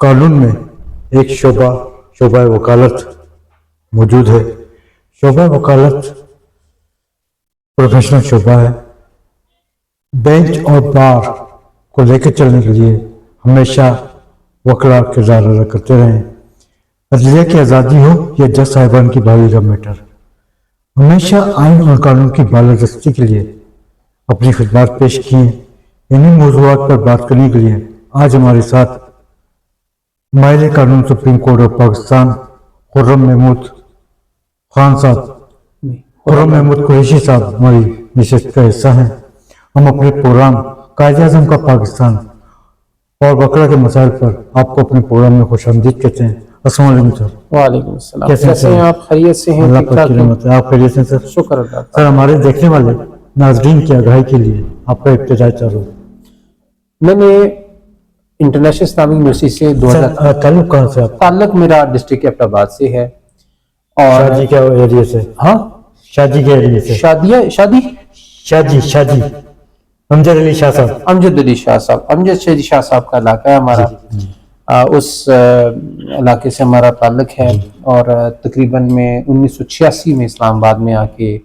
قانون میں ایک شعبہ وکالت موجود ہے. شعبہ وکالت پروفیشنل شعبہ ہے. بینچ اور بار کو لے کے چلنے کے لیے ہمیشہ وکلا کردار ادا کرتے رہے. عدلیہ کی آزادی ہو یا جج صاحبان کی بحالی کا میٹر، ہمیشہ آئین اور قانون کی بالادستی کے لیے اپنی خدمات پیش کی ہیں. انہی موضوعات پر بات کرنے کے لیے آج ہمارے ساتھ ماہر قانون سپریم کورٹ آف پاکستان خرم محمود خان صاحب، خرم محمود قریشی صاحب ہماری نشست کا حصہ ہیں. ہم اپنے پروگرام قائد اعظم کا پاکستان اور وکلا کے مسائل پر آپ کو اپنے پروگرام میں خوش آمدید کہتے ہیں. السلام علیکم سر. وعلیکم السلام. کیسے ہیں آپ؟ خیریت سے ہیں؟ اللہ پاک کی رحمت ہے. آپ خیریت سے سر؟ شکر اللہ. سر ہمارے دیکھنے والے ناظرین کی آگاہی کے لیے آپ کا ابتدا چالو. میں نے انٹرنیشنل اسلامک یونیورسٹی سے تعلق کہاں سے؟ آپ تعلق میرا ڈسٹرکٹ ایبٹ آباد سے ہے. اور شادی کے ایریے سے؟ ہاں شادی کے ایریے سے. شادی امجد علی شاہ صاحب. امجد علی شاہ صاحب، امجد علی شاہ صاحب کا علاقہ ہے ہمارا. اس علاقے سے ہمارا تعلق ہے. اور تقریباً میں 1986 میں اسلام آباد میں آ کے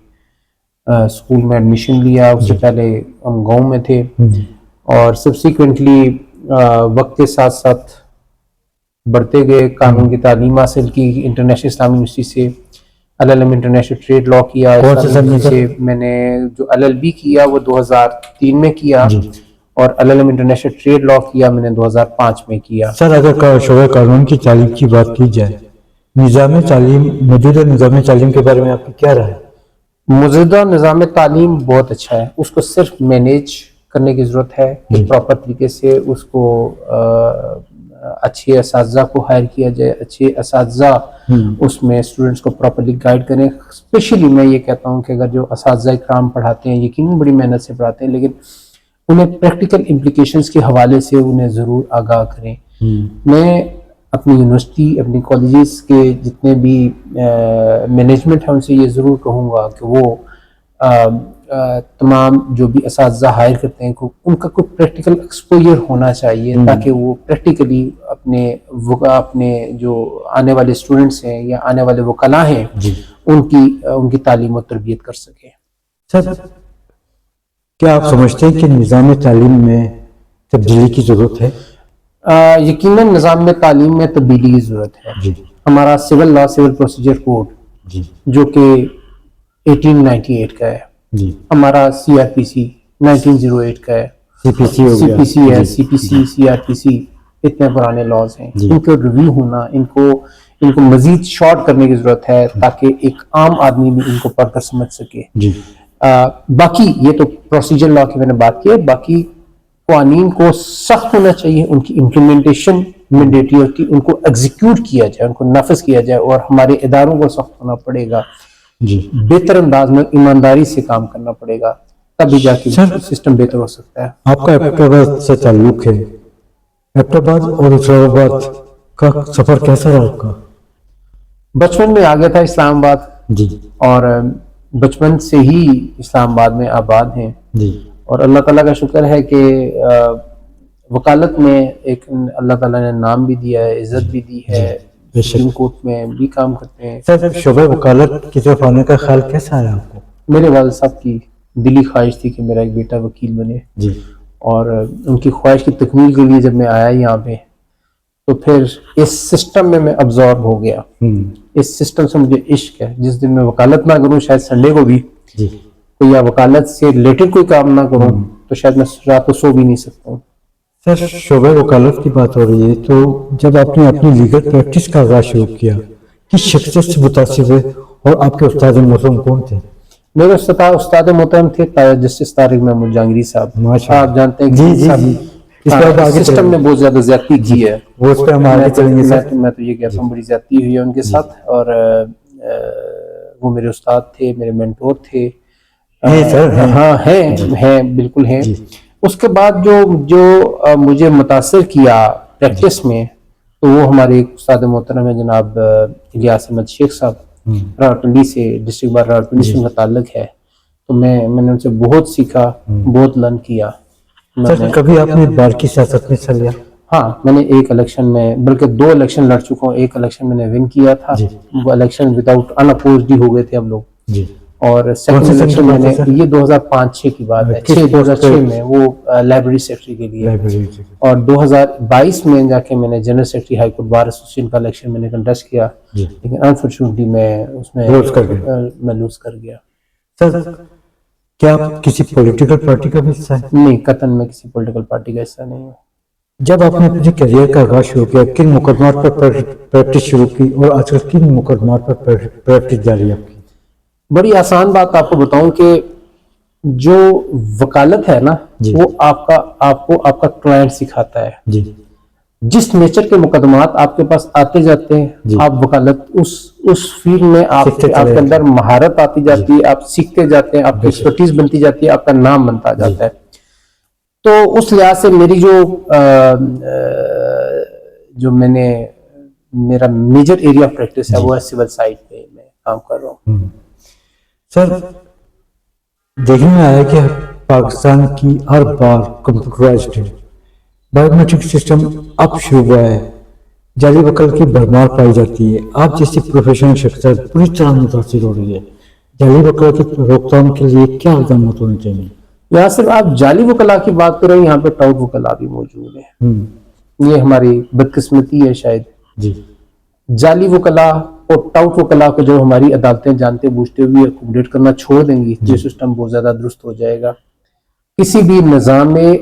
اسکول میں ایڈمیشن لیا. اس سے پہلے ہم گاؤں میں تھے اور سبسیکوینٹلی وقت کے ساتھ ساتھ بڑھتے گئے. قانون کی تعلیم حاصل کی انٹرنیشنل اسلامک یونیورسٹی سے. LLM انٹرنیشنل ٹریڈ لا کیا. میں نے جو LLB کیا وہ 2003 میں کیا اور LLM انٹرنیشنل ٹریڈ لا کیا میں نے 2005 میں کیا. سر اگر شعبہ قانون کی تعلیم کی بات کی جائے، موجودہ نظام تعلیم کے بارے میں آپ کی کیا رائے ہے؟ موجودہ نظام تعلیم بہت اچھا ہے. اس کو صرف مینیج کرنے کی ضرورت ہے کہ پراپر طریقے سے اس کو اچھے اساتذہ کو ہائر کیا جائے. اچھے اساتذہ اس میں اسٹوڈنٹس کو پراپرلی گائیڈ کریں. اسپیشلی میں یہ کہتا ہوں کہ اگر جو اساتذہ اکرام پڑھاتے ہیں یقیناً بڑی محنت سے پڑھاتے ہیں، لیکن انہیں پریکٹیکل امپلیکیشنز کے حوالے سے انہیں ضرور آگاہ کریں. میں اپنی یونیورسٹی، اپنی کالجز کے جتنے بھی مینجمنٹ ہیں ان سے یہ ضرور کہوں گا کہ وہ تمام جو بھی اساتذہ ہائر کرتے ہیں ان کا کوئی پریکٹیکل ایکسپوجر ہونا چاہیے تاکہ وہ پریکٹیکلی اپنے جو آنے والے اسٹوڈنٹس ہیں یا آنے والے وکلاء ہیں ان کی تعلیم و تربیت کر سکیں. سر کیا آپ سمجھتے ہیں کہ نظام تعلیم میں تبدیلی کی ضرورت ہے؟ یقیناً نظام تعلیم میں تبدیلی کی ضرورت ہے. ہمارا civil law, civil procedure code جو کہ 1898 کا ہے، ہمارا CRPC 1908 کا ہے، CPC ہے، CPC CRPC اتنے پرانے لاز ہیں. ان کو ریویو ہونا، ان کو مزید شارٹ کرنے کی ضرورت ہے تاکہ ایک عام آدمی بھی ان کو پڑھ کر سمجھ سکے. باقی یہ تو پروسیجر لا کی میں نے بات کی ہے. باقی قوانین کو سخت ہونا چاہیے، ان کی امپلیمنٹیشن مینڈیٹری ہوتی، ان کو ایگزیکیوٹ کیا جائے، ان کو نافذ کیا جائے اور ہمارے اداروں کو سخت ہونا پڑے گا. بہتر انداز میں ایمانداری سے کام کرنا پڑے گا، تب بھی جا کے سسٹم بہتر ہو سکتا ہے. آپ کا ایبٹ آباد سے تعلق ہے. ایبٹ آباد اور اسلام آباد کا سفر کیسا رہا آپ کا؟ بچپن میں آ گیا تھا اسلام آباد اور بچپن سے ہی اسلام آباد میں آباد ہیں. اور اللہ تعالیٰ کا شکر ہے کہ وکالت میں ایک اللہ تعالیٰ نے نام بھی دیا ہے، عزت بھی دی ہے. سپریم کورٹ میں بھی کام کرتے ہیں. سر شعبہ وکالت کی طرف آنے کا خیال کیسا آیا آپ کو؟ میرے والد صاحب کی دلی خواہش تھی کہ میرا ایک بیٹا وکیل بنے اور ان کی خواہش کی تکمیل کے لیے جب میں آیا یہاں پہ تو پھر اس سسٹم میں ابزارب ہو گیا. اس سسٹم سے مجھے عشق ہے. جس دن میں وکالت نہ کروں، شاید سنڈے کو بھی کوئی یا وکالت سے ریلیٹڈ کوئی کام نہ کروں تو شاید میں رات کو سو بھی نہیں سکتا ہوں. سر شعبہ وکالت کی بات ہو رہی ہے تو جب آپ نے اپنی لیگل پریکٹس کا آغاز شروع کیا کس شخصیت سے متاثر ہوئے اور آپ کے استاد محترم کون تھے؟ میرے استاد محترم تھے جسٹس طارق محمود جہانگیری صاحب. آپ جانتے ہیں سسٹم نے بہت زیادہ زیادتی کی ہے. میں تو یہ کہتا ہوں بڑی زیادتی ہوئی ہے ان کے ساتھ. اور وہ میرے استاد تھے، میرے مینٹور تھے. ہاں ہیں بالکل ہیں. اس کے بعد جو مجھے متاثر کیا پریکٹس میں تو وہ ہمارے ایک استاد محترم ہیں جناب الیاس احمد شیخ صاحب، راولپنڈی سے، ڈسٹرکٹ بار راولپنڈی سے ان کا تعلق ہے. تو میں نے ان سے بہت سیکھا، بہت لرن کیا. سر کبھی آپ نے بار کی سیاست میں حصہ لیا؟ ہاں میں نے ایک الیکشن میں بلکہ 2 الیکشن لڑ چکا ہوں. ایک الیکشن میں نے ون کیا تھا, وہ الیکشن وداؤٹ ان اپوزڈ ہی ہو گئے تھے ہم لوگ. جی. اور سیکنڈ الیکشن میں نے, یہ 2005-6 کی بات ہے, 2006 میں وہ لائبریری سیکرٹری کے لیے. اور 2022 میں جا کے میں نے general secretary high court bar association کا الیکشن میں نے کنٹیسٹ کیا, لیکن انفارچونیٹلی میں اس میں لوز کر گیا. سر کیا آپ کسی پولیٹیکل پارٹی کا بھی حصہ ہیں؟ نہیں, قطعاً میں کسی پولیٹیکل پارٹی کا حصہ نہیں ہوں. جب آپ نے اپنے کیریئر کا آغاز شروع کیا, کن مقدمات پر پریکٹس شروع کی اور آج کل کن مقدمات پر پریکٹس جاری ہے آپ کی؟ بڑی آسان بات آپ کو بتاؤں کہ جو وکالت ہے نا, وہ آپ کو آپ کا کلائنٹ سکھاتا ہے. جی. جس نیچر کے مقدمات آپ کے پاس آتے جاتے ہیں, آپ وکالت اس فیلڈ میں آپ کے اندر مہارت آتی جاتی ہے, آپ سیکھتے جاتے ہیں, آپ کی ایکسپرٹیز بنتی جاتی ہے, آپ کا نام بنتا جاتا ہے. تو اس لحاظ سے میری جو میں نے میرا میجر ایریا آف پریکٹس ہے وہ ہے سول سائٹ پہ میں کام کر رہا ہوں. سر دیکھنے میں آیا کہ پاکستان کی ہر بار کمپیوٹرائزڈ ہے, بایو میٹرک سسٹم اب شروع ہوا ہے, جعلی وکالت کی بھرمار پائی جاتی ہے. آپ جیسی پروفیشنل شخصیت پوری طرح متاثر ہو رہی ہے. جعلی وکالت کی روک تھام کے لیے کیا اقدامات ہونے چاہیے؟ یہاں صرف آپ جعلی وکلا کی بات کریں, یہاں پہ ٹاؤٹ وکلا بھی موجود ہے. یہ ہماری بدقسمتی ہے شاید. جی. جعلی وکلا اور ٹاؤٹ وکلا کو جو ہماری عدالتیں جانتے بوجھتے ہوئے اکوموڈیٹ کرنا چھوڑ دیں گی, یہ سسٹم بہت زیادہ درست ہو جائے گا. کسی بھی نظام میں,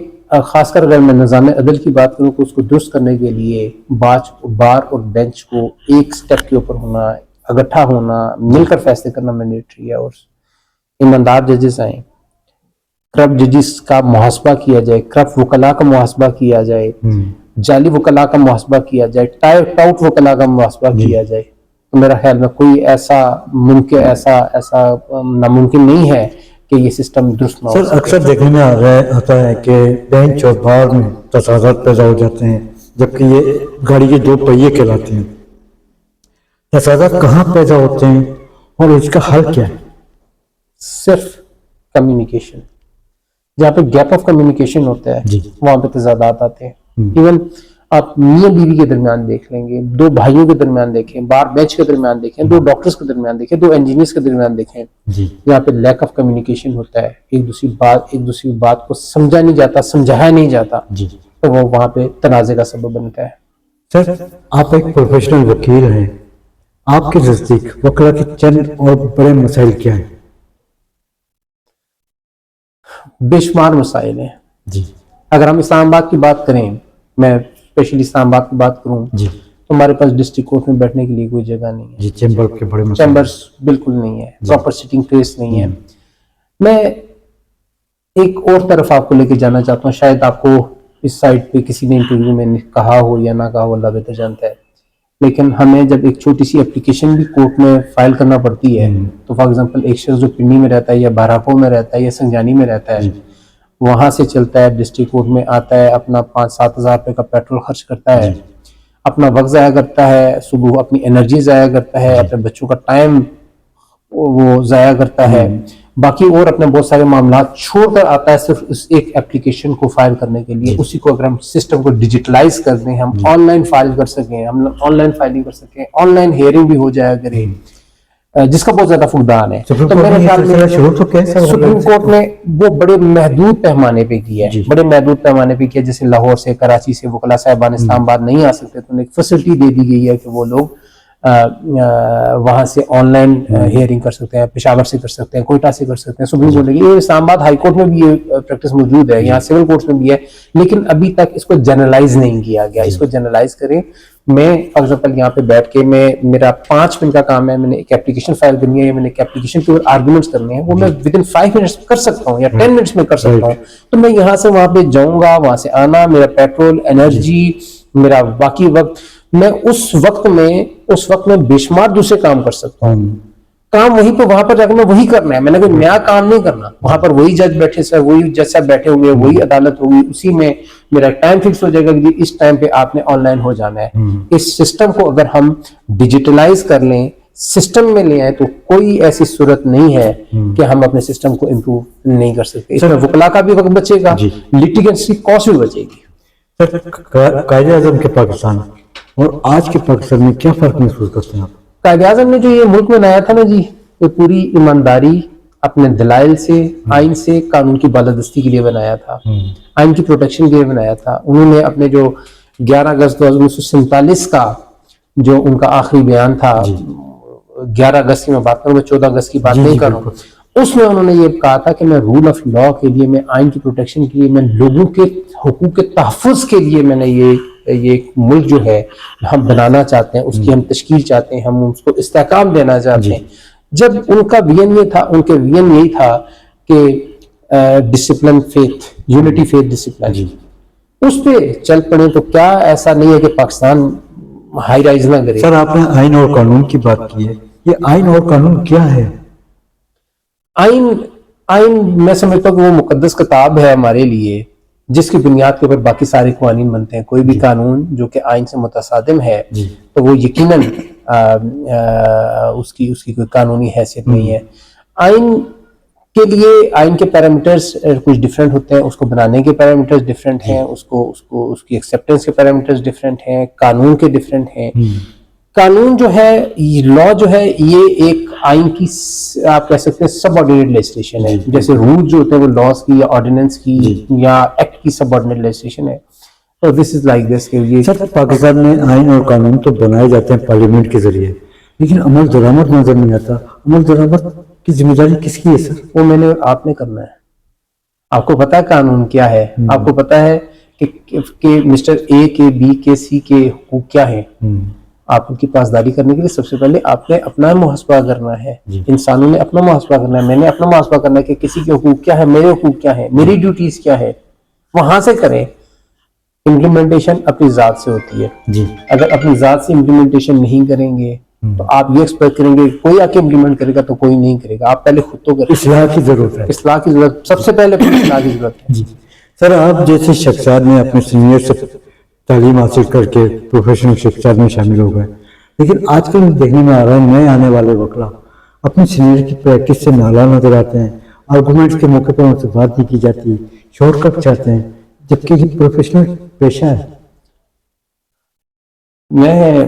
خاص کر اگر میں نظام عدل کی بات کروں تو اس کو درست کرنے کے لیے بار اور بینچ کو ایک سٹیپ کے اوپر ہونا, اکٹھا ہونا, مل کر فیصلے کرنا مینڈیٹری ہے. اور ایماندار ججز آئیں, کرپٹ ججز کا محاسبہ کیا جائے, کرپٹ وکلا کا محاسبہ کیا جائے, جعلی وکلا کا محاسبہ کیا جائے, ٹاؤٹ وکلا کا محاسبہ کیا جائے, تو میرا خیال میں کوئی ایسا ناممکن نہیں ہے کہ یہ سسٹم درست نہ ہو. سر اکثر دیکھنے میں آتا ہے کہ بینچ اور بار میں تصادمات پیدا ہو جاتے ہیں, جبکہ یہ گاڑی کے 2 پہیے کہلاتے ہیں. تصادمات کہاں پیدا ہوتے ہیں اور اس کا حل کیا ہے؟ صرف کمیونیکیشن. جہاں پہ گیپ آف کمیونیکیشن ہوتا ہے وہاں پہ تضادات آتے ہیں. ایون آپ میاں بیوی کے درمیان دیکھ لیں گے, 2 بھائیوں کے درمیان دیکھیں, بار بینچ کے درمیان دیکھیں, 2 ڈاکٹرز کے درمیان دیکھیں, 2 انجینئرز کے درمیان دیکھیں, جہاں پہ لیک آف کمیونیکیشن ہوتا ہے, ایک دوسری بات کو سمجھا نہیں جاتا, سمجھایا نہیں جاتا, تو وہ وہاں پہ تنازع کا سبب بنتا ہے. سر آپ ایک پروفیشنل وکیل ہیں, آپ کے نزدیک وکلا کے چند اور بڑے مسائل کیا ہیں؟ بے شمار مسائل ہیں. اگر ہم اسلام آباد کی بات کریں, میں اسپیشلی اسلام آباد کی بات کروں, تو ہمارے پاس ڈسٹرکٹ کورٹ میں بیٹھنے کے لیے کوئی جگہ نہیں ہے. چیمبر کے بڑے چیمبرز بالکل نہیں ہے, پراپر سٹنگ پلیس نہیں ہے. میں ایک اور طرف آپ کو لے کے جانا چاہتا ہوں, شاید آپ کو اس سائٹ پہ کسی نے انٹرویو میں کہا ہو یا نہ کہا ہو, اللہ بہتر جانتا ہے, لیکن ہمیں جب ایک چھوٹی سی اپلیکیشن بھی کورٹ میں فائل کرنا پڑتی ہے, تو فار ایگزامپل ایک شخص جو پنڈی میں رہتا ہے یا بہراپور میں رہتا ہے یا سنجانی میں رہتا ہے, وہاں سے چلتا ہے, ڈسٹرکٹ کورٹ میں آتا ہے, اپنا 5-7 ہزار روپے کا پیٹرول خرچ کرتا ہے, اپنا وقت ضائع کرتا ہے, صبح اپنی انرجی ضائع کرتا ہے, اپنے بچوں کا ٹائم وہ ضائع کرتا ہے, باقی اور اپنے بہت سارے معاملات چھوڑ کر آتا ہے صرف اس ایک اپلیکیشن کو فائل کرنے کے لیے. اسی کو اگر ہم سسٹم کو ڈیجیٹلائز کر دیں, ہم آن لائن فائل کر سکیں, ہم آن لائن فائلنگ کر سکیں, آن لائن ہیئرنگ بھی ہو جایا کرے, جس کا بہت زیادہ فقدان ہے. تو میرے خیال میں سپریم کورٹ نے وہ بڑے محدود پیمانے پہ کیا ہے, بڑے محدود پیمانے پہ کیا, جیسے لاہور سے, کراچی سے وکلا صاحبان اسلام آباد نہیں آ سکتے, تو ایک فیسلٹی دے دی گئی ہے کہ وہ لوگ وہاں سے آن لائن ہیئرنگ کر سکتے ہیں, پشاور سے کر سکتے ہیں, کوئٹہ سے کر سکتے ہیں, سپریم کورٹ نے. اسلام آباد ہائی کورٹ میں بھی یہ پریکٹس موجود ہے, یہاں سول کورٹس میں بھی ہے, لیکن ابھی تک اس کو جنرلائز نہیں کیا گیا. اس کو جنرلائز کریں. میں فار ایگزامپل یہاں پہ بیٹھ کے میرا 5 منٹ کا کام ہے, میں نے ایک اپلیکیشن فائل کرنی ہے, یا میں نے ایک اپلیکیشن کے اوپر آرگومنٹس کرنے ہیں, وہ میں ود ان 5 منٹس کر سکتا ہوں یا 10 منٹس میں کر سکتا ہوں. تو میں یہاں سے وہاں پہ جاؤں گا, وہاں سے آنا, میرا پیٹرول, انرجی, میرا باقی وقت, میں اس وقت میں بے شمار دوسرے کام کر سکتا ہوں. کام وہیں پہ وہاں پر جا کے میں وہی کرنا ہے, میں نے کوئی نیا کام نہیں کرنا. وہاں پر وہی جج بیٹھے سر, وہی جج صاحب بیٹھے ہوئے, وہی عدالت ہوگی, اسی میں میرا ٹائم فکس ہو جائے گا کہ اس ٹائم پہ آپ نے آن لائن ہو جانا ہے. اس سسٹم کو اگر ہم ڈیجیٹلائز کر لیں, سسٹم میں لے آئے, تو کوئی ایسی صورت نہیں ہے کہ ہم اپنے سسٹم کو امپروو نہیں کر سکتے. اس میں وکلا کا بھی وقت بچے گا, لٹیگنٹس کی کاسٹ بھی بچے گی. سر قائد اعظم کے پاکستان اور آج کے پاکستان میں کیا فرق محسوس کرتے ہیں آپ؟ قائد اعظم نے جو یہ ملک میں لایا تھا نا جی، یہ پوری ایمانداری، اپنے دلائل سے، آئین سے، قانون کی بالادستی کے لیے بنایا تھا، آئین کی پروٹیکشن کے لیے بنایا تھا. انہوں نے اپنے جو 11 اگست 1947 کا جو ان کا آخری بیان تھا، 11 اگست کی میں بات کروں، میں 14 اگست کی بات نہیں کر رہا ہوں، اس میں انہوں نے یہ کہا تھا کہ میں رول آف لا کے لیے، میں آئین کی پروٹیکشن کے لیے، میں لوگوں کے حقوق کے تحفظ کے لیے میں نے یہ ملک جو ہے ہم بنانا چاہتے ہیں، اس کی ہم تشکیل چاہتے ہیں، ہم اس کو استحکام دینا چاہتے ہیں. جب ان کا وین یہ تھا، ان کے وین یہی تھا کہ discipline faith, unity faith discipline, اس پہ چل پڑے. تو کیا ایسا نہیں ہے کہ پاکستان ہائی رائز نہ کرے؟ سر آپ نے آئین اور قانون کی بات کی ہے، یہ آئین اور قانون کیا ہے؟ آئین میں سمجھتا ہوں کہ وہ مقدس کتاب ہے ہمارے لیے، جس کی بنیاد کے اوپر باقی سارے قوانین بنتے ہیں. کوئی بھی قانون جو کہ آئین سے متصادم ہے تو وہ یقیناً اس کی کوئی قانونی حیثیت نہیں ہے. آئین کے لیے آئین کے پیرامیٹرز کچھ ڈیفرنٹ ہوتے ہیں، اس کو بنانے کے پیرامیٹرز ڈیفرنٹ ہیں، اس کی ایکسیپٹنس کے پیرامیٹرز ڈیفرنٹ ہیں، قانون کے ڈیفرنٹ ہیں. قانون جو ہے، لا جو ہے، یہ ایک آئین کی آپ کہہ سکتے ہیں سب آرڈینیٹ لیجسلیشن ہے. جیسے رول جو ہوتے ہیں وہ لاس کی یا آرڈیننس کی یا ایکٹ کی سب آرڈینیٹ لیجسلیشن ہے. تو دس از لائک دس کہ یہ سر پاکستان میں آئین اور قانون تو بنائے جاتے ہیں پارلیمنٹ کے ذریعے، لیکن عمل درآمد نظر نہیں آتا. عمل درآمد کی ذمہ داری کس کی ہے سر؟ وہ میں نے آپ نے کرنا ہے. آپ کو پتا ہے قانون کیا ہے؟ آپ کو پتا ہے کہ مسٹر اے کے، بی کے، سی کے حقوق کیا ہیں؟ آپ ان کی پاسداری کرنے کے لیے سب سے پہلے آپ نے اپنا محاسبہ کرنا ہے. انسانوں نے اپنا محاسبہ کرنا ہے، میں نے اپنا محاسبہ کرنا ہے کہ کسی کے حقوق کیا ہے، میرے حقوق کیا ہیں، میری ڈیوٹیز کیا ہے، وہاں سے کریں. امپلیمنٹیشن اپنی ذات سے ہوتی ہے. اگر اپنی ذات سے امپلیمنٹیشن نہیں کریں گے تو آپ یہ ایکسپیکٹ کریں گے کوئی آ کے امپلیمنٹ کرے گا تو کوئی نہیں کرے گا. آپ پہلے خود تو کریں. اصلاح کی ضرورت ہے. اصلاح کی ضرورت سب سے پہلے اصلاح کی ضرورت ہے. سر آپ جیسے شخصیات میں اپنے سینئر سے تعلیم حاصل کر کے پروفیشنل شخصیات میں شامل ہو گئے، لیکن آج کل دیکھنے میں آ رہا ہے نئے آنے والے وکلا اپنی سینئر کی پریکٹس سے نالا نظر آتے ہیں، آرگومنٹس کے موقع پر ان سے بات نہیں کی جاتی، شارٹ کٹ چاہتے ہیں، جبکہ یہ پروفیشنل پیشہ ہے. میں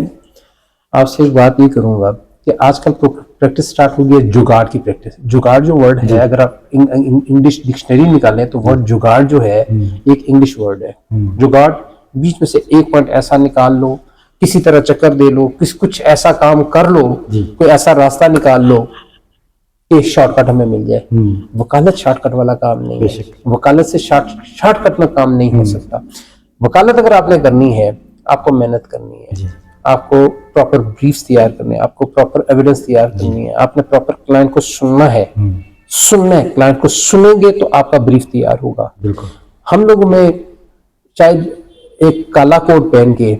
آپ سے ایک بات یہ کروں گا کہ آج کل پریکٹس سٹارٹ ہو گئی ہے جگاڑ کی پریکٹس. جگاڑ جو ورڈ ہے، اگر آپ انگلش ڈکشنری نکالیں تو ورڈ جگاڑ جو ہے ایک انگلش ورڈ ہے. جگاڑ بیچ میں سے ایک پوائنٹ ایسا نکال لو، کسی طرح چکر دے لو، کچھ ایسا کام کر لو، کوئی ایسا راستہ نکال لو کہ شارٹ کٹ ہمیں مل جائے. وکالت شارٹ کٹ والا کام نہیں ہے. وکالت سے شارٹ کٹ میں کام نہیں ہو سکتا. وکالت اگر آپ نے کرنی ہے، آپ کو محنت کرنی ہے، آپ کو پراپر بریفز تیار کرنے ہیں، آپ کو پراپر ایویڈنس تیار کرنی ہے، آپ نے پراپر کلائنٹ کو سننا ہے. کلائنٹ کو سنیں گے تو آپ کا بریف تیار ہوگا. ہم لوگوں میں شاید ایک کالا کوٹ پہن کے،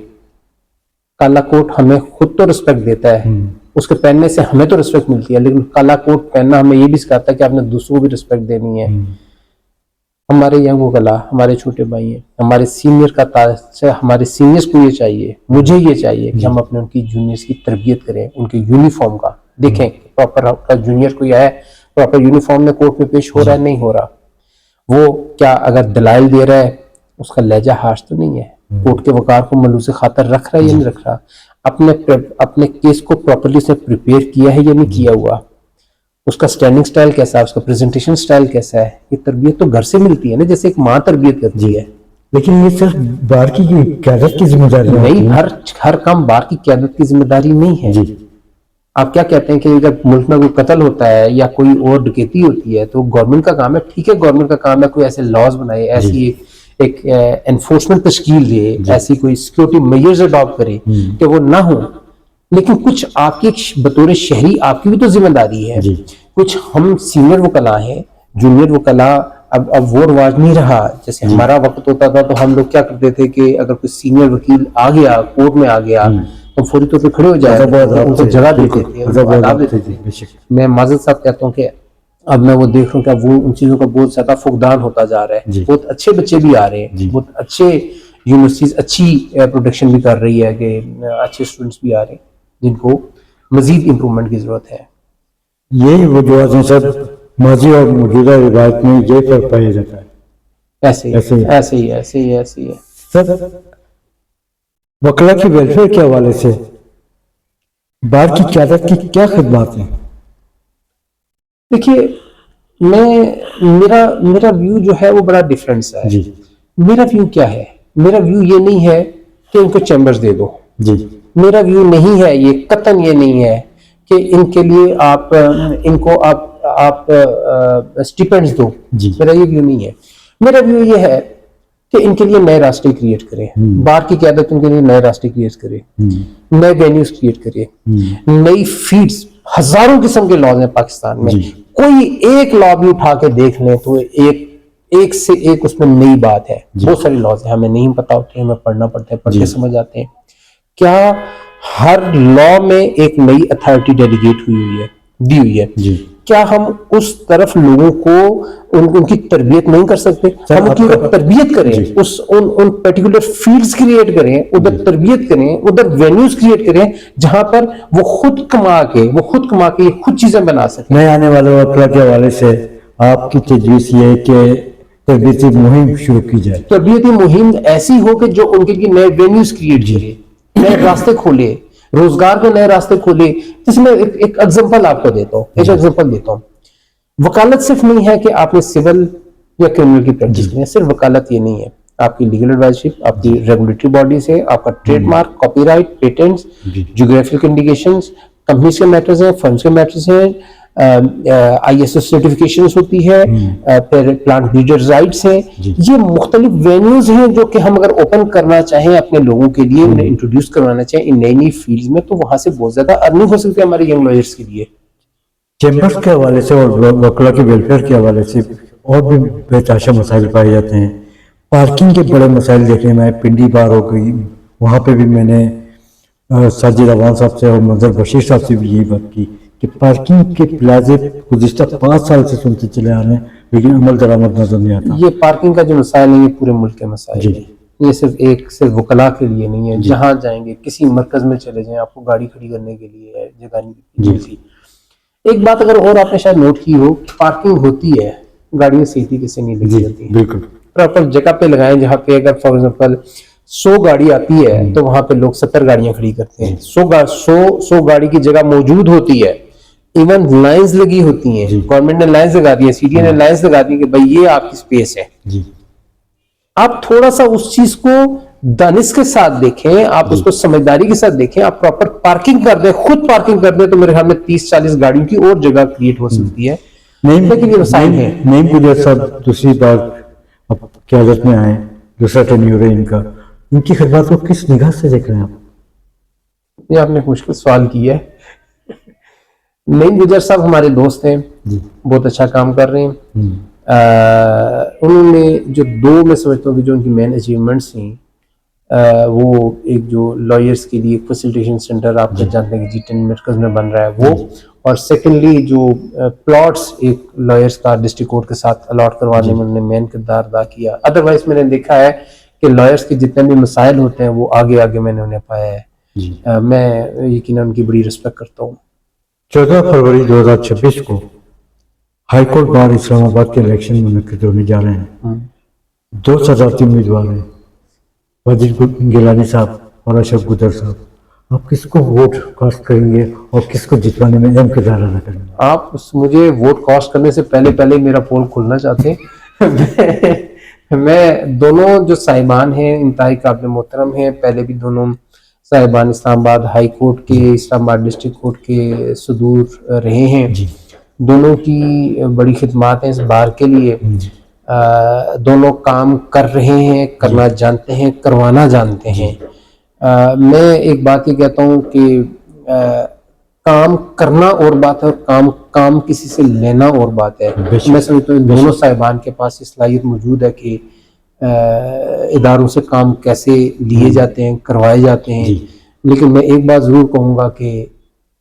کالا کوٹ ہمیں خود تو رسپیکٹ دیتا ہے، اس کے پہننے سے ہمیں تو رسپیکٹ ملتی ہے، لیکن کالا کوٹ پہننا ہمیں یہ بھی سکھاتا ہے کہ آپ نے دوسروں کو بھی رسپیکٹ دینی ہے. ہمارے ینگ وکلا، ہمارے چھوٹے بھائی ہیں، ہمارے سینئر کا تاج، ہمارے سینئرز کو یہ چاہیے، مجھے یہ چاہیے کہ ہم اپنے ان کی جونیئرز کی تربیت کریں. ان کے یونیفارم کا دیکھیں پراپر آپ کا جونیئر کوئی ہے پراپر یونیفارم میں کورٹ میں پیش ہو رہا ہے نہیں ہو رہا. وہ کیا اگر دلائل دے رہا ہے اس کا لہجہ ہارش تو نہیں ہے، کورٹ کے وقار کو ملوث خاطر رکھ رہا ہے یا نہیں رکھ رہا، اپنے کیس کو پراپرلی سے پریپیئر کیا ہے یا نہیں کیا ہوا، اس کا سٹینڈنگ سٹائل کیسا ہے، اس کا پریزنٹیشن سٹائل کیسا ہے. یہ تربیت تو گھر سے ملتی ہے نا، جیسے ایک ماں تربیت کرتی ہے. لیکن یہ صرف بار کی قیادت کی ذمہ داری نہیں، ہر کام بار کی قیادت کی ذمہ داری نہیں ہے. آپ کیا کہتے ہیں کہ جب ملک میں کوئی قتل ہوتا ہے یا کوئی اور ڈکیتی ہوتی ہے تو گورنمنٹ کا کام ہے، ٹھیک ہے گورنمنٹ کا کام ہے کوئی ایسے لاز بنائے، ایسی ایک انفورسمنٹ تشکیل دے، ایسی کوئی سیکیورٹی میجرز اڈاپٹ کرے کہ وہ نہ ہو. لیکن کچھ آپ کی بطور شہری آپ کی بھی تو ذمہ داری ہے. کچھ ہم سینئر وکلا ہیں، جونیئر وکلا اب وہ رواج نہیں رہا. جیسے ہمارا وقت ہوتا تھا تو ہم لوگ کیا کرتے تھے کہ اگر کوئی سینئر وکیل آ گیا، کورٹ میں آ گیا تو فوری طور پہ کھڑے ہو جائے، ان کو جگہ دیتے تھے. میں معذرت صاحب کہتا ہوں کہ اب میں وہ دیکھ رہا ہوں کہ اب وہ ان چیزوں کا بہت زیادہ فقدان ہوتا جا رہا ہے. بہت اچھے بچے بھی آ رہے ہیں، بہت اچھے یونیورسٹیز اچھی پروڈکشن بھی کر رہی ہے کہ اچھے اسٹوڈنٹس بھی آ رہے ہیں جن کو مزید امپرومنٹ کی ضرورت ہے. یہ وجوہات ہیں سر، ماضی اور موجودہ روایت میں یہ فرق پایا جاتا ہے. ایسے ہی ہے. سر وکلا کی ویلفیئر کے حوالے سے بار کی قیادت کی کیا خدمات ہیں؟ دیکھیے میرا ویو جو ہے وہ بڑا ڈفرینس ہے. جی میرا ویو کیا ہے؟ میرا ویو یہ نہیں ہے کہ ان کو چیمبرز دے دو. جی میرا ویو نہیں ہے یہ، قطعاً یہ نہیں ہے کہ ان کے لیے آپ ان کو آپ اسٹیپینڈز دو. جی. میرا یہ ویو نہیں ہے. میرا ویو یہ ہے کہ ان کے لیے نئے راستے کریٹ کرے. بار کی قیادت ان کے لیے نئے راستے کریٹ کرے، نئے وینیوز کریٹ کرے، نئی فیڈز. ہزاروں قسم کے لاز ہیں پاکستان میں. کوئی ایک لا بھی اٹھا کے دیکھ لیں تو ایک سے ایک اس میں نئی بات ہے. بہت ساری لاز ہیں، ہمیں نہیں پتا ہوتے، ہمیں پڑھنا پڑتا ہے، پڑھ کے سمجھ آتے ہیں. کیا ہر لا میں ایک نئی اتھارٹی ڈیلیگیٹ دی ہوئی ہے؟ کیا ہم اس طرف لوگوں کو ان کی تربیت نہیں کر سکتے؟ ہم ان کی تربیت کریں، ان پرٹیکولر فیلڈز کریٹ کریں، ادھر تربیت کریں، ادھر وینیوز کریٹ کریں جہاں پر وہ خود کما کے خود چیزیں بنا سکیں. نئے آنے والے وکلا کے حوالے سے آپ کی تجویز یہ ہے کہ تربیتی مہم شروع کی جائے. تربیتی مہم ایسی ہو کہ جو ان کے لیے نئے وینیوز کریٹ کرے، نئے راستے کھولے، روزگار کے نئے راستے کھولے. جس میں ایک ایگزامپل آپ کو دیتا ہوں. وکالت صرف نہیں ہے کہ آپ نے سول یا کرمنل کی پریکٹس کرنی ہے. صرف وکالت یہ نہیں ہے. آپ کی لیگل ایڈوائزرشپ، آپ کی ریگولیٹری باڈیز ہے، آپ کا trademark, copyright, patents, geographical indications, companies کے میٹرز ہیں، فرمز کے میٹرز ہیں، ISO سرٹیفکیشنز ہوتی ہے، پھر پلانٹ بریڈر رائٹس ہیں. یہ مختلف وینیوز ہیں جو کہ ہم اگر اوپن کرنا چاہیں اپنے لوگوں کے لیے، انہیں انٹروڈیوس کروانا چاہیں ان نئی فیلڈز میں، تو وہاں سے بہت زیادہ ارننگ ہو سکتی ہے ہمارے ینگ لائرز کے لیے. چیمبرز کے حوالے سے اور وکلا کی ویلفیئر کے حوالے سے اور بھی بے مسائل پائے جاتے ہیں. پارکنگ کے بڑے مسائل دیکھنے میں، پنڈی بار ہو گئی، وہاں پہ بھی میں نے ساجد عوان صاحب سے اور منظر بشیر صاحب سے بھی یہی بات کی کہ پارکنگ کے پلازے گزشتہ 5 سال سے سنتے چلے آ رہے ہیں لیکن عمل درآمد نظر نہیں آتا. یہ پارکنگ کا جو مسائل ہے یہ پورے ملک کے مسائل ہیں. یہ صرف وکلا کے لیے نہیں ہے. جہاں جائیں گے، کسی مرکز میں چلے جائیں، آپ کو گاڑی کھڑی کرنے کے لیے جگہ نہیں ملتی. ایک بات اگر اور آپ نے شاید نوٹ کی ہو، پارکنگ ہوتی ہے، گاڑیاں صحیح طریقے سے نہیں لگی جاتی. بالکل پراپر جگہ پہ لگائیں جہاں پہ اگر فار ایگزامپل 100 گاڑی آتی ہے تو وہاں پہ لوگ 70 گاڑیاں کھڑی کرتے ہیں. 100 گاڑی کی جگہ موجود ہوتی ہے. ایون لائنز لگی ہوتی ہیں، گورنمنٹ نے لائنز لگا دی ہیں، CDA نے لائنز لگا دی کہ بھائی یہ آپ کی سپیس ہے. آپ تھوڑا سا اس چیز کو دانش کے ساتھ دیکھیں، آپ اس کو سمجھداری کے ساتھ دیکھیں. آپ پراپر پارکنگ کر دیں، خود پارکنگ کر دیں تو میرے خیال میں 30-40 گاڑیوں کی اور جگہ کریٹ ہو سکتی ہے. لیکن یہ مسائل ہیں. نئی گجر صاحب دوسری بار اب قیادت میں آئے، دوسرا ٹینیور ہے ان کی خدمات کو کس نگاہ سے دیکھ رہے ہیں آپ؟ یہ آپ نے مشکل سوال کیا ہے. نئی گجر صاحب ہمارے دوست ہیں، بہت اچھا کام کر رہے ہیں. انہوں نے جو میں سمجھتا ہوں کہ جو ان کی مین اچیومنٹس ہیں، وہ ایک جو لائرز کے لیے فیسیلیٹیشن سینٹر آپ کا جانتے ہیں کہ G10 مرکز میں بن رہا ہے وہ، اور سیکنڈلی جو پلاٹس ایک لائرز کا ڈسٹرکٹ کورٹ کے ساتھ الاٹ کروانے میں انہوں نے مین کردار ادا کیا. ادروائز میں نے دیکھا ہے کہ لائرز کے جتنے بھی مسائل ہوتے ہیں وہ آگے میں نے انہیں پایا ہے. میں یقیناً ان کی بڑی رسپیکٹ کرتا ہوں. 14 فروری 2026 کو ہائی کورٹ بار اسلام آباد کے الیکشن منعقد ہونے جا رہے ہیں. 2 صدارتی امیدوار ہیں، وزیر گیلانی صاحب اور اشرف گجر صاحب. آپ کس کو ووٹ کاسٹ کریں گے اور کس کو جتوانے میں اہم کردار ادا کریں گے؟ آپ مجھے ووٹ کاسٹ کرنے سے پہلے میرا پول کھولنا چاہتے ہیں؟ میں دونوں جو صاحبان ہیں انتہائی قابل محترم ہیں. پہلے بھی دونوں صاحبان اسلام آباد ہائی کورٹ کے، اسلام آباد ڈسٹرکٹ کورٹ کے صدور رہے ہیں. دونوں کی بڑی خدمات ہیں اس بار کے لیے. دونوں کام کر رہے ہیں، کرنا جانتے ہیں، کروانا جانتے ہیں. میں ایک بات یہ کہتا ہوں کہ کام کرنا اور بات ہے اور کام کسی سے لینا اور بات ہے. میں سمجھتا ہوں دونوں صاحبان کے پاس صلاحیت موجود ہے کہ اداروں سے کام کیسے لیے جاتے ہیں، کروائے جاتے ہیں. لیکن میں ایک بات ضرور کہوں گا کہ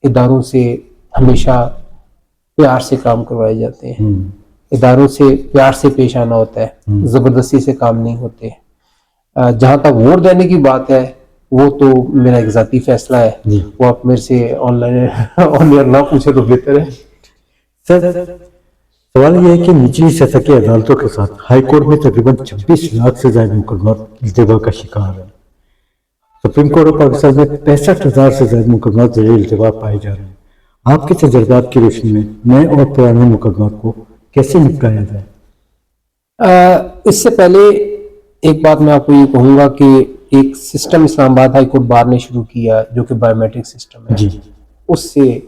اداروں سے ہمیشہ پیار سے کام کروائے جاتے ہیں. اداروں سے پیار سے پیش آنا ہوتا ہے، زبردستی سے کام نہیں ہوتے. جہاں تک ووٹ دینے کی بات ہے وہ تو میرا ایک ذاتی فیصلہ ہے. وہ آپ میرے سے آن لائن نہ پوچھے تو بہتر ہے. سر سوال یہ ہے کہ نچلی سطح کی عدالتوں کے ساتھ ہائی کورٹ میں تقریباً 26 لاکھ سے زائد مقدمات التوا کا شکار ہیں. سپریم کورٹ آف پاکستان میں 65,000 سے زائد مقدمات زیر التوا پائے جا رہے ہیں. آپ کے تجربات کی روشنی میں نئے اور پرانے مقدمات کو کیسے نپٹایا جائے؟ اس سے پہلے ایک بات میں آپ کو یہ کہوں گا کہ ایک سسٹم اسلام آباد ہائی کورٹ بار نے شروع کیا جو کہ بایو میٹرک سسٹم ہے. جی اس سے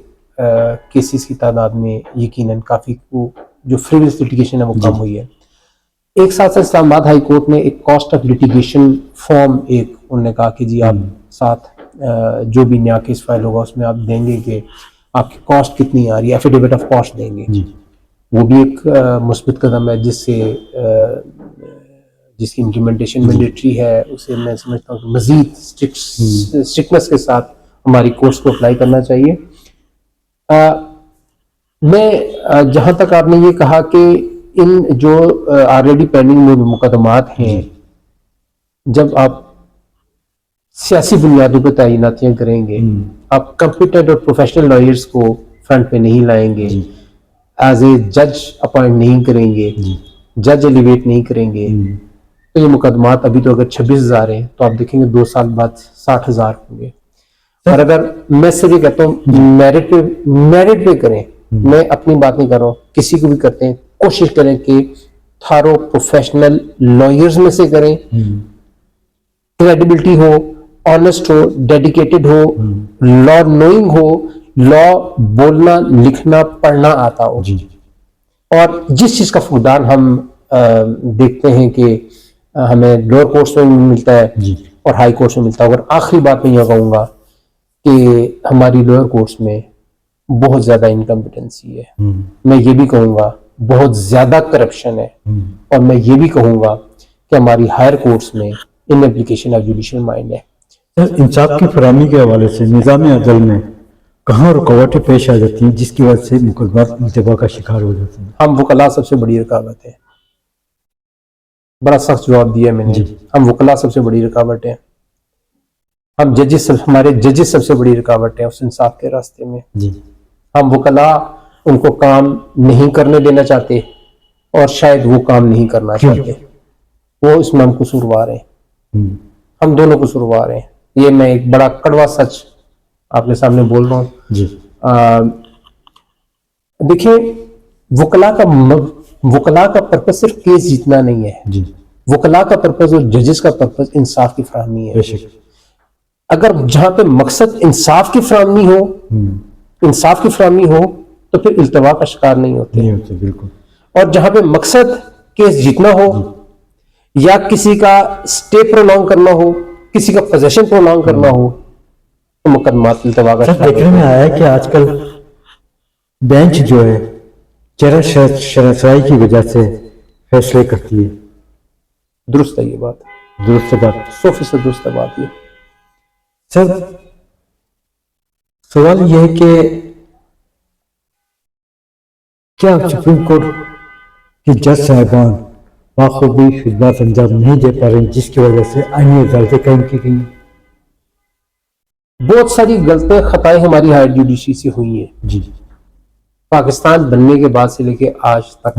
کیسز کی تعداد میں یقیناً کافی جو فریولس لٹیگیشن ہے وہ کم ہوئی ہے. ایک ساتھ اسلام آباد ہائی کورٹ نے ایک کاسٹ آف لٹیگیشن فارم انہوں نے کہا کہ جی آپ ساتھ جو بھی نیا کیس فائل ہوگا اس میں آپ دیں گے کہ آپ کی کاسٹ کتنی آ رہی ہے, ایفیڈیوٹ آف کاسٹ دیں گے. وہ بھی ایک مثبت قدم ہے جس کی امپلیمنٹیشن مینڈیٹری ہے. اسے میں سمجھتا ہوں کہ مزید اسٹرکٹنس کے ساتھ ہماری کورس کو اپلائی کرنا چاہیے. میں جہاں تک آپ نے یہ کہا کہ ان جو آلریڈی پینڈنگ مقدمات ہیں, جب آپ سیاسی بنیادوں پہ تعیناتیاں کریں گے, آپ کمپیٹنٹ اور پروفیشنل لائرز کو فرنٹ پہ نہیں لائیں گے, ایز اے جج اپوائنٹ نہیں کریں گے, جج ایلیویٹ نہیں کریں گے, تو یہ مقدمات ابھی تو اگر 26,000 ہیں تو آپ دیکھیں گے 2 سال بعد 60,000 ہوں گے. اور اگر میں سے یہ کہتا ہوں میرٹ پہ کریں, میں اپنی بات نہیں کر رہا ہوں, کسی کو بھی کرتے ہیں, کوشش کریں کہ تھارو پروفیشنل لائرز میں سے کریں, کریڈیبلٹی ہو, آنےسٹ ہو, ڈیڈیکیٹڈ ہو, لا نوئنگ ہو, لا بولنا لکھنا پڑھنا آتا ہو. اور جس چیز کا فقدان ہم دیکھتے ہیں کہ ہمیں لوور کورٹس میں ملتا ہے اور ہائی کورٹس میں ملتا ہے. اگر آخری بات میں یہ کہوں گا کہ ہماری لوئر کورٹس میں بہت زیادہ انکمپیٹنسی ہے. میں یہ بھی کہوں گا بہت زیادہ کرپشن ہے, اور میں یہ بھی کہوں گا کہ ہماری ہائر کورٹس میں in application of judicial mind ہے. انصاف کی فراہمی کے حوالے سے نظام عدل میں کہاں رکاوٹیں پیش آ جاتی ہیں جس کی وجہ سے مقدمات التوا کا شکار ہو جاتے ہیں؟ ہم وکلاء سب سے بڑی رکاوٹ ہے. بڑا سخت جواب دیا میں نے. ہم وکلاء سب سے بڑی رکاوٹ ہے. ہم ججز, ہمارے ججز سب سے بڑی رکاوٹ ہے اس انصاف کے راستے میں. ہم وکلاء ان کو کام نہیں کرنے دینا چاہتے, اور شاید وہ کام نہیں کرنا چاہتے. وہ اس میں ہم قصوروار ہیں, ہم دونوں قصوروار ہیں. یہ میں ایک بڑا کڑوا سچ آپ کے سامنے بول رہا ہوں. دیکھیں, وکلاء کا پرپس صرف کیس جیتنا نہیں ہے. وکلاء کا پرپس اور ججز کا پرپس انصاف کی فراہمی ہے. اگر جہاں پہ مقصد انصاف کی فراہمی ہو تو پھر التوا کا شکار نہیں ہوتے. بالکل. اور جہاں پہ مقصد کیس جیتنا ہو یا کسی کا سٹے پرولونگ کرنا ہو, کسی کا پوزیشن پرولونگ کرنا ہو, تو مقدمات التوا کا شکار. دیکھنے میں آیا ہے کہ آج کل بینچ جو ہے چہرہ شناسائی کی وجہ سے فیصلے کرتی ہے. درست ہے یہ بات, درست بات, 100% درست ہے بات. یہ سر سوال یہ ہے کہ کیا سپریم کورٹ کے جج صاحبان بخوبی خدمات انجام نہیں دے پا رہے ہیں جس کی وجہ سے آئینی عدالتیں قائم کی گئی ہیں؟ بہت ساری غلطیاں خطائیں ہماری ہائر جوڈیشری سے ہوئی ہیں. پاکستان بننے کے بعد سے لے کے آج تک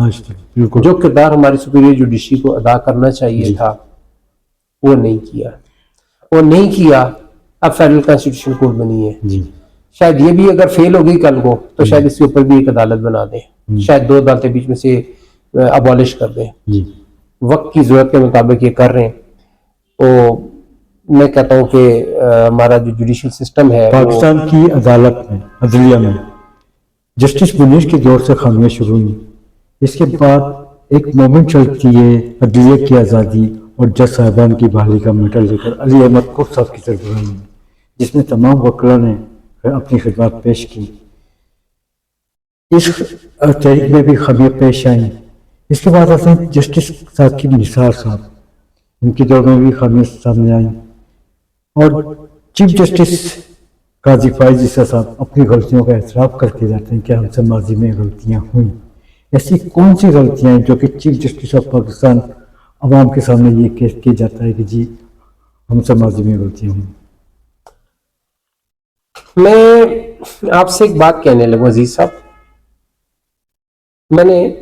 جو کردار ہماری سپیریئر جوڈیشری کو ادا کرنا چاہیے تھا وہ نہیں کیا. اب فیڈرل کانسٹیٹیوشن کورٹ بنی ہے. شاید یہ بھی اگر فیل ہوگی کل کو تو شاید اس کے اوپر بھی ایک عدالت بنا دیں, شاید 2 عدالتیں بیچ میں سے ابالش کر دیں. وقت کی ضرورت کے مطابق یہ کر رہے ہیں. تو میں کہتا ہوں کہ ہمارا جو جوڈیشل سسٹم ہے پاکستان کی عدالت میں, عدلیہ میں جسٹس منیر کے دور سے خامیاں شروع ہوئی. اس کے بعد ایک مومنٹ چلتی ہے عدلیہ کی آزادی اور جج صاحبان کی بحالی کا میٹر لے کر علی احمد خود صاحب کی سربراہی میں, جس میں تمام وکلاء نے اپنی خدمات پیش کی. اس تحریک میں بھی خامیاں پیش آئیں. اس کے بعد آتے ہیں جسٹس ثاقب نثار صاحب, ان کے دور میں بھی خامیاں سامنے آئیں. اور چیف جسٹس قاضی فائز عیسیٰ صاحب اپنی غلطیوں کا اعتراف کرتے جاتے ہیں کہ ہم سے ماضی میں غلطیاں ہوئیں. ایسی کون سی غلطیاں ہیں جو کہ چیف جسٹس آف پاکستان عوام کے سامنے یہ کیس کیا جاتا ہے کہ جی ہم سے ماضی میں غلطیاں ہوئیں؟ میں آپ سے ایک بات کہنے لگوں عزیز صاحب. میں نے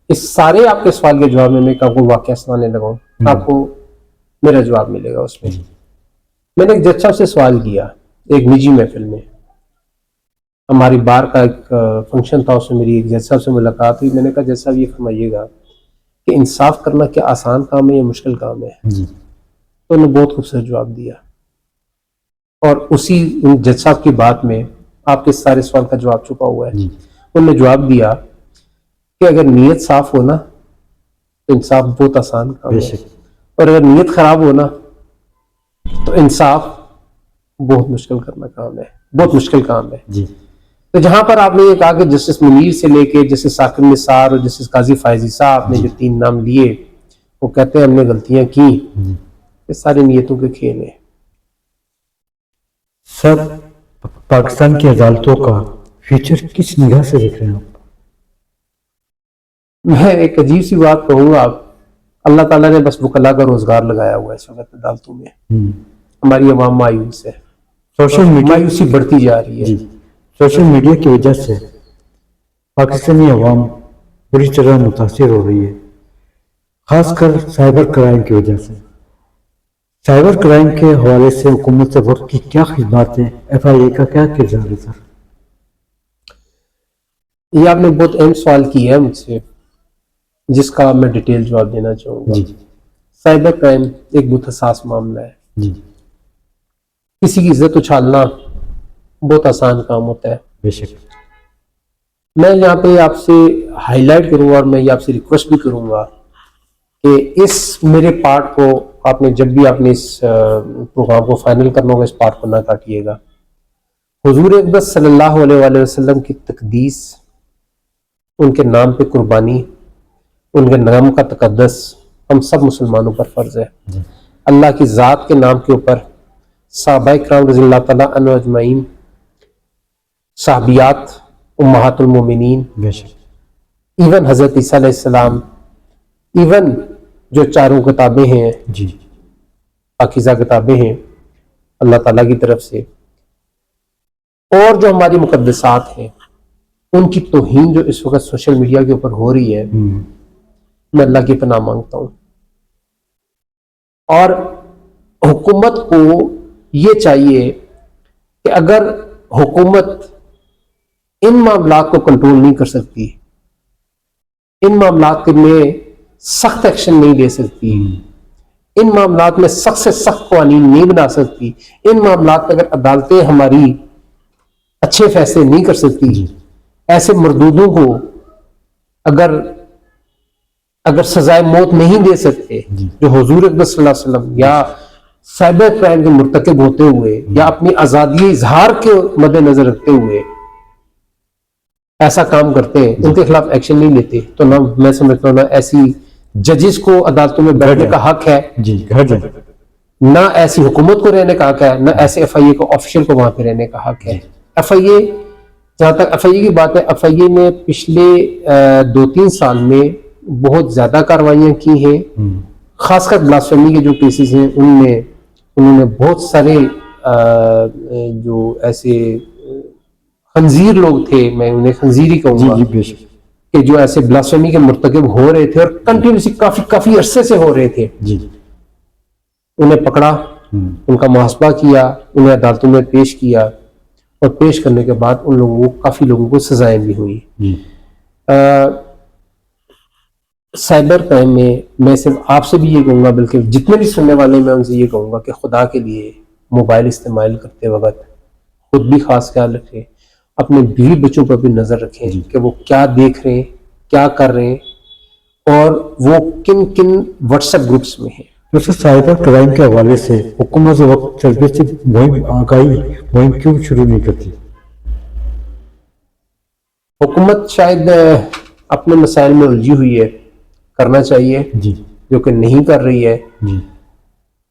اس سارے آپ کے سوال کے جواب میں آپ کو واقعہ سنانے لگا ہوں، آپ کو میرا جواب ملے گا اس میں۔ میں نے ایک جج صاحب سے سوال کیا ایک نجی محفل میں، ہماری بار کا ایک فنکشن تھا، اس میں میری ایک جج صاحب سے ملاقات ہوئی۔ میں نے کہا جج صاحب یہ فرمائیے گا کہ انصاف کرنا کیا آسان کام ہے یا مشکل کام ہے؟ تو انہوں نے بہت خوبصورت جواب دیا، اور اسی جج صاحب کی بات میں آپ کے سارے سوال کا جواب چھپا ہوا ہے۔ انہوں نے جواب دیا کہ اگر نیت صاف ہو نا تو انصاف بہت آسان کام ہے، اور اگر نیت خراب ہو نا تو انصاف بہت مشکل کرنا کام ہے، بہت مشکل کام ہے۔ تو جہاں پر آپ نے یہ کہا کہ جسٹس منیر سے لے کے جسٹس ثاقب نثار اور جسٹس قاضی فائزی صاحب نے جو 3 نام لیے، وہ کہتے ہیں ہم نے غلطیاں کی، یہ ساری نیتوں کے کھیل ہیں۔ سر، پاکستان کی عدالتوں کا فیوچر کس نگاہ سے دیکھ رہے ہیں آپ؟ میں ایک عجیب سی بات کہوں گا، اللہ تعالیٰ نے بس وکلا کا روزگار لگایا ہوا ہے اس وقت عدالتوں میں۔ ہماری عوام مایوس ہے، سوشل میڈیا مایوسی بڑھتی جا رہی ہے۔ سوشل میڈیا کی وجہ سے پاکستانی عوام بری طرح متاثر ہو رہی ہے، خاص کر سائبر کرائم کی وجہ سے۔ سائبر کرائم کے حوالے سے حکومت سے وقت کی کیا خدمات ہیں؟ FIA کا کیا کردار ہے سر؟ یہ آپ نے بہت اہم سوال کیا ہے مجھ سے، جس کا میں ڈیٹیل جواب دینا چاہوں گا۔ سائبر کرائم ایک بہت حساس معاملہ ہے۔ کسی کی عزت اچھالنا بہت آسان کام ہوتا ہے۔ بے شک۔ میں یہاں پہ آپ سے ہائی لائٹ کروں گا، اور میں یہ آپ سے ریکویسٹ بھی کروں گا کہ اس میرے پارٹ کو آپ نے جب بھی آپ نے اس پروگرام کو فائنل کرنا ہوگا، اس پارٹ کو نہ کاٹیے گا۔ حضور اقدس صلی اللہ علیہ وآلہ وسلم کی تقدیس، ان کے نام پہ قربانی، ان کے نام کا تقدس ہم سب مسلمانوں پر فرض ہے۔ اللہ کی ذات کے نام کے اوپر صحابہ کرام رضی اللہ تعالیٰ عنہ اجمعین، صحابیات، امہات المومنین، ایون حضرت عیسیٰ علیہ السلام، ایون جو 4 کتابیں ہیں، پاکیزہ کتابیں ہیں اللہ تعالیٰ کی طرف سے، اور جو ہماری مقدسات ہیں، ان کی توہین جو اس وقت سوشل میڈیا کے اوپر ہو رہی ہے، میں اللہ کی پناہ مانگتا ہوں۔ اور حکومت کو یہ چاہیے کہ اگر حکومت ان معاملات کو کنٹرول نہیں کر سکتی، ان معاملات میں سخت ایکشن نہیں لے سکتی، ان معاملات میں سخت سے سخت قوانین نہیں بنا سکتی، ان معاملات میں اگر عدالتیں ہماری اچھے فیصلے نہیں کر سکتی، ایسے مردودوں کو اگر سزائے موت نہیں دے سکتے، جو حضور اقدس صلی اللہ علیہ وسلم یا سائبر کرائم کے مرتکب ہوتے ہوئے یا اپنی آزادی اظہار کے مد نظر رکھتے ہوئے ایسا کام کرتے ہیں، ان کے خلاف ایکشن نہیں لیتے، تو نہ میں سمجھتا ہوں نہ ایسی ججز کو عدالتوں میں بیٹھنے کا حق ہے، نہ ایسی حکومت کو رہنے کا حق ہے، نہ ایسے FIA کو آفیشل کو وہاں پہ رہنے کا حق ہے۔ FIA، جہاں تک FIA کی بات ہے، FIA نے پچھلے 2-3 سال میں بہت زیادہ کاروائیاں کی ہیں، خاص کر بلاسفیمی کے جو کیسز ہیں ان میں انہوں نے بہت سارے جو ایسے خنزیر لوگ تھے، میں انہیں خنزیر ہی کہوں گا، کہ جو ایسے بلاسفیمی کے مرتکب ہو رہے تھے اور کنٹینیوسلی کافی عرصے سے ہو رہے تھے، انہیں پکڑا، ان کا محاسبہ کیا، انہیں عدالتوں میں پیش کیا، اور پیش کرنے کے بعد ان لوگوں کو کافی لوگوں کو سزائیں بھی ہوئی۔ سائبر کرائم میں صرف آپ سے بھی یہ کہوں گا، بلکہ جتنے بھی سننے والے میں ان سے یہ کہوں گا کہ خدا کے لیے موبائل استعمال کرتے وقت خود بھی خاص خیال رکھیں، اپنے بیوی بچوں پر بھی نظر رکھیں کہ وہ کیا دیکھ رہے ہیں، کیا کر رہے ہیں، اور وہ کن کن واٹس ایپ گروپس میں ہیں۔ ویسے سائبر کرائم کے حوالے سے حکومت وقت چلتے سے مہم کیوں شروع نہیں کرتی؟ حکومت شاید اپنے مسائل میں الجھی ہوئی ہے، کرنا چاہیے، جو کہ نہیں کر رہی ہے۔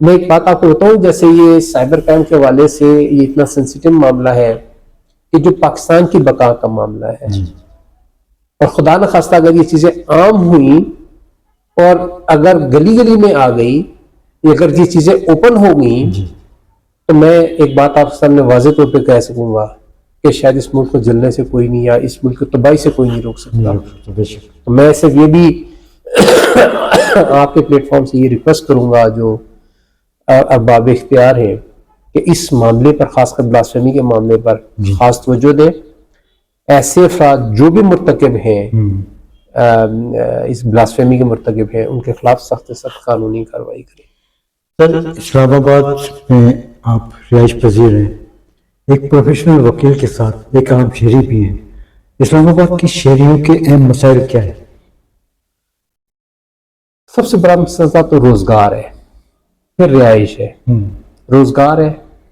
میں ایک بات آپ کو بتاؤں، جیسے یہ سائبر کرائم کے حوالے سے یہ اتنا سینسیٹیو معاملہ ہے کہ جو پاکستان کی بقا کا معاملہ ہے، اور خدا نخواستہ اگر یہ چیزیں عام ہوئیں اور اگر گلی گلی میں آ گئی، اگر یہ چیزیں اوپن ہو گئیں، تو میں ایک بات آپ کے سامنے واضح طور پہ کہہ سکوں گا کہ شاید اس ملک کو جلنے سے کوئی نہیں، یا اس ملک کو تباہی سے کوئی نہیں روک سکتا. بے شک. میں صرف یہ بھی آپ کے پلیٹ فارم سے یہ ریکویسٹ کروں گا جو ارباب اختیار ہیں کہ اس معاملے پر، خاص کر بلاسفیمی کے معاملے پر خاص توجہ دیں. ایسے افراد جو بھی مرتکب ہیں، اس بلاسفیمی کے مرتکب ہیں، ان کے خلاف سخت سے سخت قانونی کارروائی کریں. سر، اسلام آباد میں آپ رہائش پذیر ہیں، ایک پروفیشنل وکیل کے ساتھ ایک عام شہری بھی ہیں. اسلام آباد کی شہریوں کے اہم مسائل کیا ہیں؟ سب سے بڑا مسئلہ تو روزگار ہے، پھر رہائش ہے. روزگار ہے،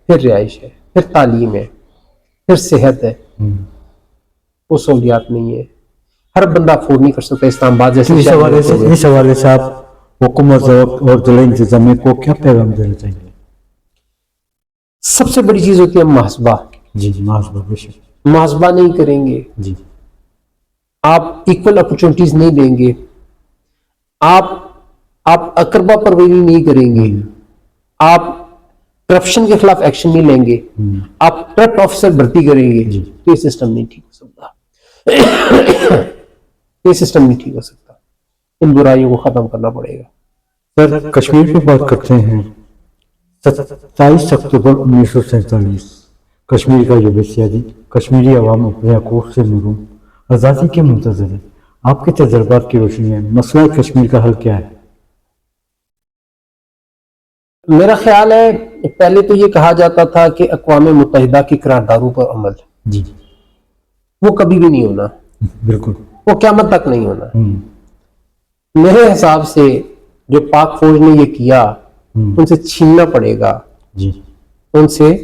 پھر رہائش ہے، پھر تعلیم ہے، پھر صحت ہے. وہ سہولیات نہیں ہے، ہر بندہ افورڈ نہیں کر سکتا. اسلام آباد جیسے اس حوالے سے آپ حکومت اور ضلع انتظامیہ کو کیا پیغام دینا چاہیں گے؟ سب سے بڑی چیز ہوتی ہے محاسبہ. جی محاسبہ. بے شک. محاسبہ نہیں کریں گے، جی. آپ ایکول اپرچونٹیز نہیں دیں گے، آپ اقربا پروری نہیں کریں گے، آپ کرپشن کے خلاف ایکشن نہیں لیں گے، آپ کرپٹ آفیسر بھرتی کریں گے، تو یہ سسٹم نہیں ٹھیک ہو سکتا. یہ سسٹم نہیں ٹھیک ہو سکتا. ان برائیوں کو ختم کرنا پڑے گا. سر، کشمیر پہ بات کرتے ہیں. 27 اکتوبر 1947 کشمیر کا یوم سیادی. کشمیری عوام اپنے حقوق سے محروم، آزادی کے منتظر ہیں. آپ کے تجربات کی روشنی میں مسئلہ کشمیر کا حل کیا ہے؟ میرا خیال ہے پہلے تو یہ کہا جاتا تھا کہ اقوام متحدہ کی قراردادوں پر عمل، جی، وہ کبھی بھی نہیں ہونا. بالکل. وہ قیامت تک نہیں ہونا. میرے حساب سے جو پاک فوج نے یہ کیا، ان سے چھیننا پڑے گا. جی، ان سے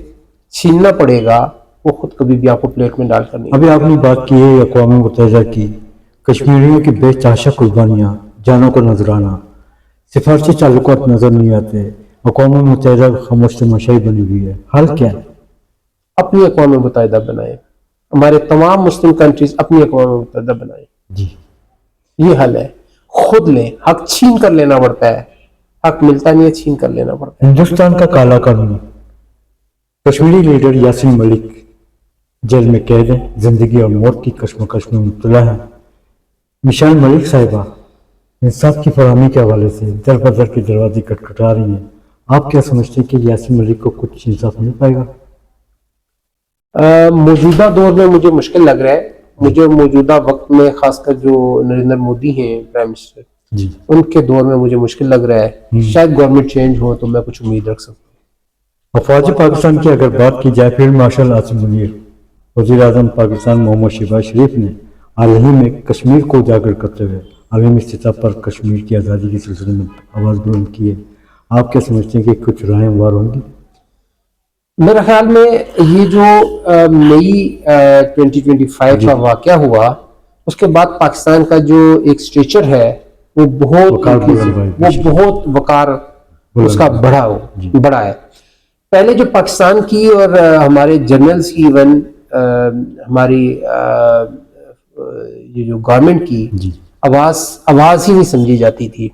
چھیننا پڑے گا. وہ خود کبھی بھی آپ کو پلیٹ میں ڈال کر نہیں. ابھی آپ نے بات کی ہے اقوام متحدہ کی. کشمیریوں کی بے تحاشا قربانیاں، جانوں کو نذرانہ، سفارشی تعلقات نظر نہیں آتے. اقوام متحدہ خاموش تماشائی بنی ہوئی ہے. حل کیا ہے؟ اپنی اقوام متحدہ بنائیں. ہمارے تمام مسلم کنٹریز اپنی اقوام متحدہ بنائیں. جی، یہ حل ہے. خود لیں. حق چھین کر لینا پڑتا ہے، حق ملتا نہیں ہے، چھین کر لینا پڑتا ہے. ہندوستان کا کالا قانون. کشمیری لیڈر یاسین ملک جیل میں قید ہیں، زندگی اور موت کی کشمکش میں مبتلا ہے. مشال ملک صاحبہ انصاف کی فراہمی کے حوالے سے در بدر کے دروازے کٹکھٹا رہی ہیں. آپ کیا سمجھتے ہیں کہ یاسین ملک کو کچھ انصاف مل پائے گا؟ موجودہ دور میں مجھے مشکل لگ رہا ہے. مجھے موجودہ وقت میں، خاص کر جو نریندر مودی ہیں پرائم منسٹر، جی، ان کے دور میں مجھے مشکل لگ رہا ہے. شاید گورنمنٹ چینج ہو تو میں کچھ امید رکھ سکتا ہوں. افواج پاکستان کی اگر بات کی جائے، فیلڈ مارشل عاصم منیر، وزیر اعظم پاکستان محمد شہباز شریف نے حال ہی میں کشمیر کو اجاگر کرتے ہوئے عالمی سطح پر کشمیر کی آزادی کے سلسلے میں آواز بلند کی ہے. آپ کیا سمجھتے ہیں کہ کچھ راہیں ہموار ہوں گی؟ میرے خیال میں یہ جو مئی 2025 کا واقعہ ہوا، اس کے بعد پاکستان کا جو ایک سٹیچر ہے وہ بہت وقار اس کا بڑا ہے. پہلے جو پاکستان کی اور ہمارے جنرلز کی، ایون ہماری یہ جو گورنمنٹ کی آواز ہی نہیں سمجھی جاتی تھی.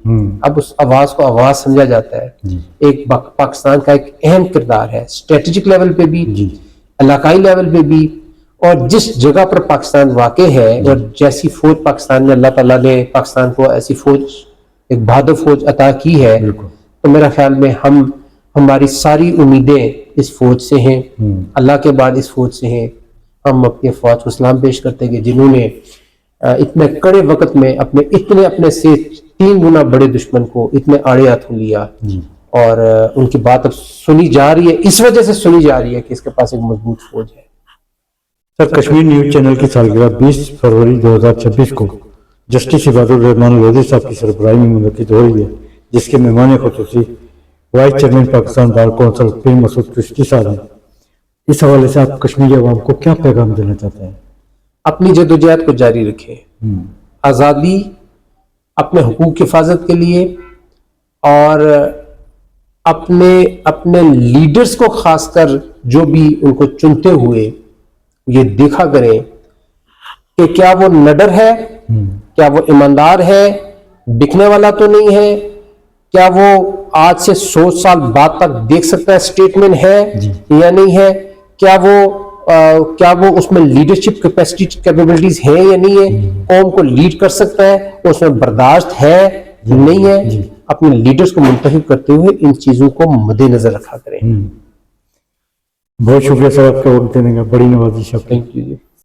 اب اس آواز کو آواز سمجھا جاتا ہے. ایک پاکستان کا ایک اہم کردار ہے، اسٹریٹجک لیول پہ بھی، علاقائی لیول پہ بھی. اور جس جگہ پر پاکستان واقع ہے اور جیسی فوج پاکستان میں اللہ تعالیٰ نے پاکستان کو ایسی فوج، ایک بہادر فوج عطا کی ہے، تو میرا خیال میں ہماری ساری امیدیں اس فوج سے ہیں، اللہ کے بعد اس فوج سے ہیں. ہم اپنی افواج کو سلام پیش کرتے ہیں کہ جنہوں نے اتنے کڑے وقت میں اپنے سے 3 گنا بڑے دشمن کو اتنے آڑے ہاتھوں لیا. اور ان کی بات اب سنی جا رہی ہے، اس وجہ سے سنی جا رہی ہے کہ اس کے پاس ایک مضبوط فوج ہے. سر، کشمیر نیوز چینل کی سالگرہ 20 فروری 2026 کو جسٹس عباد الرحمان لودھی صاحب کی سربراہی میں منعقد ہو رہی ہے، جس کے مہمان خصوصی vice chairman Pakistan bar council Pir Masood Chishti صاحب ہیں. اس حوالے سے آپ کشمیری عوام کو کیا پیغام دینا چاہتے ہیں؟ اپنی جدوجہد کو جاری رکھیں. آزادی، اپنے حقوق کی حفاظت کے لیے، اور اپنے لیڈرز کو خاص کر جو بھی ان کو چنتے ہوئے یہ دیکھا کریں کہ کیا وہ نڈر ہے، کیا وہ ایماندار ہے، بکنے والا تو نہیں ہے، کیا وہ آج سے 100 سال بعد تک دیکھ سکتا ہے اسٹیٹمنٹ ہے یا نہیں ہے، کیا وہ کیا وہ اس میں لیڈرشپ کیپیسٹی کیپیبلٹیز ہیں یا نہیں ہے، قوم کو لیڈ کر سکتا ہے، اس میں برداشت ہے نہیں ہے، اپنے لیڈرز کو منتخب کرتے ہوئے ان چیزوں کو مد نظر رکھا کریں. بہت شکریہ سر آپ کا وقت دینے کا، بڑی نوازش آپ کی. Thank you.